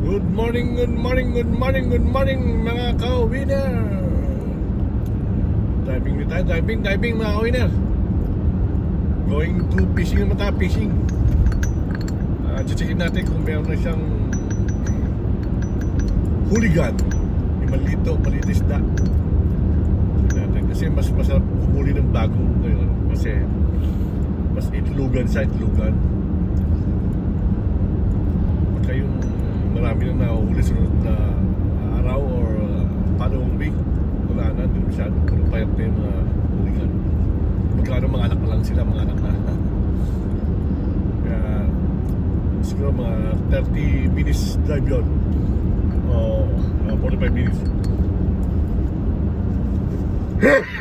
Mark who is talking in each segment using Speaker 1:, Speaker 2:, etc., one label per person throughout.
Speaker 1: Good morning, good morning, good morning, good morning mga ka-winner. Diving mga ka-winner. Going to fishing naman tayo, fishing. Checkin natin kung meron na siyang hooligan. Yung maliit isda. Kasi mas masarap humuli ng bagong ngayon. Kasi mas itlugan sa itlugan. Pagka yung marami nang nahuhuli sunod na araw or following week, wala na, hindi masyado puro payat na yung mga huligan. Magkano mga anak na lang sila, mga anak na. Kaya siguro mga 30 minutes drive yun o 45 minutes.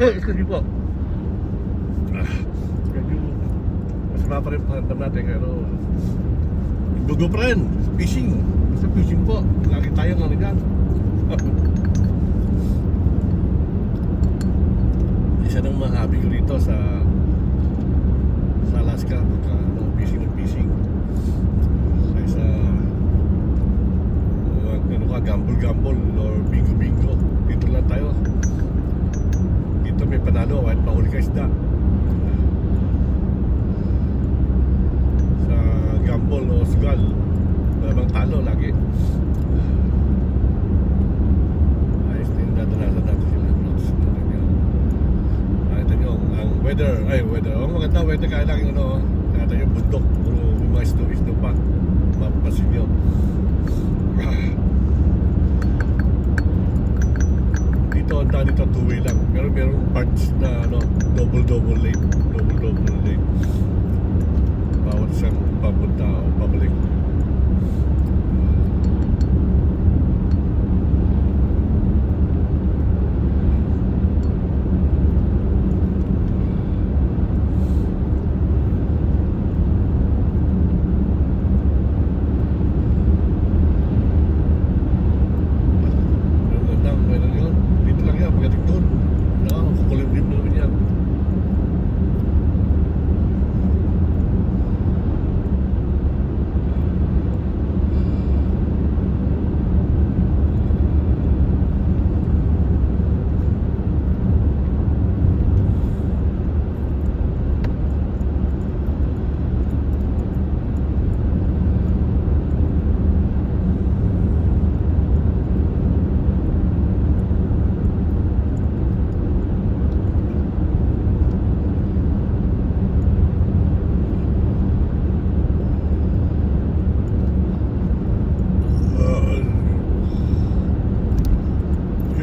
Speaker 1: Excuse me po. Masama pa rin pakiramdam natin, pero go friend, fishing. Sa fishing po, lagi tayong ano dyan. Isa ng mga hobby ko dito sa Alaska, pagka fishing. Kaysa gamble or bingo. Dito lang tayo. Dito may panalo kahit mahuli ka isda. Sa gamble o sugal, malamang talo lagi. Ayos na yung dadanasan natin sila. Nakita nyo ang weather. Ang maganda weather kaya lang yung nakita nyo bundok. Puro yung mga snow pa. Mapapasin nyo. Dito ang daan dito two-way lang. Pero merong parts na double lane. Bawat isang papunta o pabalik.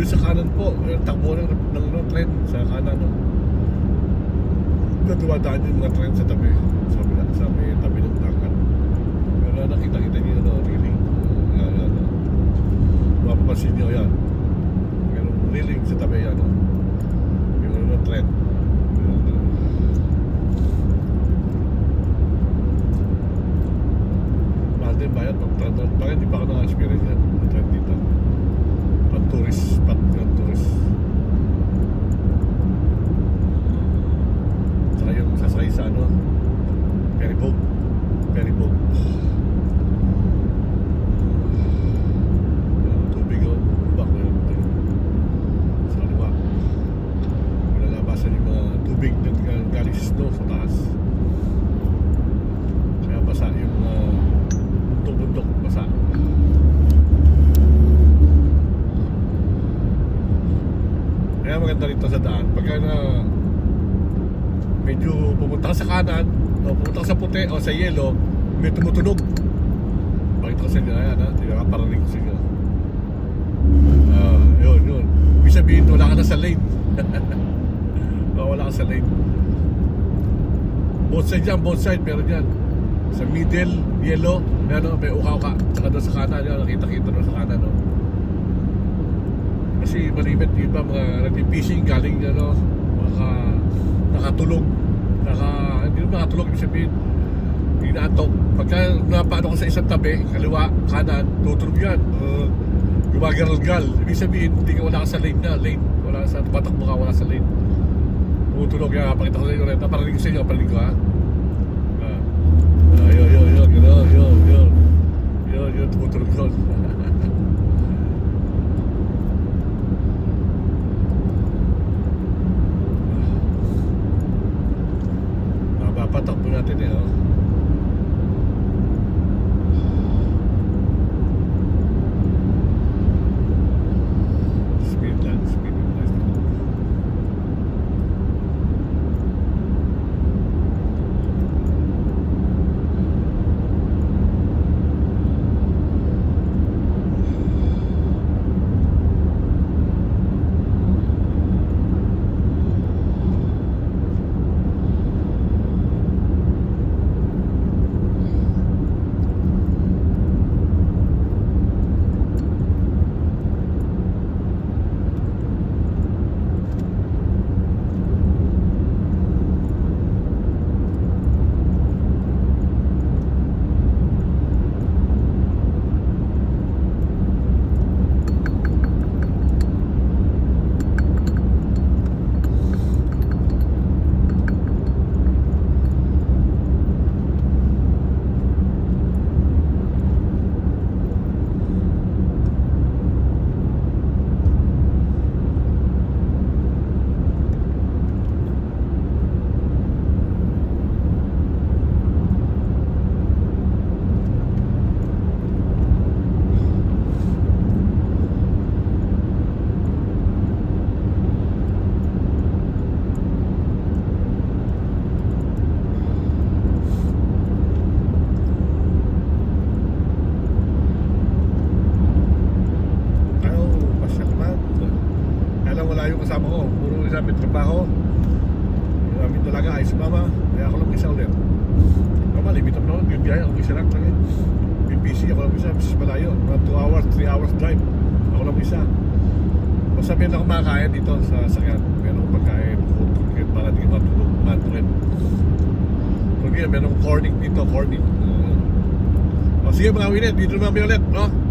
Speaker 1: Sa kanan po, takbo ng tren sa kanan. Dumadaan yung mga tren sa tabi, sa may tabi ng dagat. Pero nakita-kita niyo railing. Mapapansin niyo yan. Merong railing sa tabi yan. Yung tren. Mahal din bayad pag tren. Bakit hindi pa ako naka-experience yan? Tren dito. Tourist spot ng tourist. Saka yung sasakay sa ferry boat. Tubig bak na yun sa kaliwa. Pinalabasan yung mga tubig na galing sa snow sa taas. Kaya basa yung bundok basa. Kaya maganda rito sa daan. Pagka medyo pumunta ka sa kanan o pumunta ka sa puti o sa yellow, may tumutunog. Bakit ko sa inyo, ayan ha, tinakaparating ko sa inyo. Yun. Ibig sabihin, wala ka na sa lane. Wala ka sa lane. Both side, meron yan. Sa middle, yellow, may uka-uka. Saka doon sa kanan, nakita-kita doon sa kanan. Kasi malimit yung iba mga nag-fishing galing nakatulog. Hindi naman nakatulog, yung sabihin inaantok. Pagka napaano ka sa isang tabi, kaliwa, kanan, tutulog yan. Gumagaralgal. Ibig sabihin, wala ka sa lane. Wala sa patakbo ka, wala sa lane. Tutulog yan. Pakita ko sa inyo rin. Naparating ko sa inyo. Parating ko ha. Yun. Yun, tumutulog doon. Mapapatakbo natin eh, oh. Speed lang, speed lang. Wala yung kasama ko, puro isa may trabaho. Yung amin talaga ay sumama, kaya ako lang isa ulit. Mama, limit up naman, yung biyahe, ako isa lang talaga. Yung busy, ako lang isa, bis malayo. Mga 2 hours, 3 hours drive, ako lang isa. Basta meron akong makakain dito sa sakyan. Meron akong pagkain, food, para di matulog, matulog. Kung meron akong corning dito, corning. O sige mga winit, dito naman ulit, no?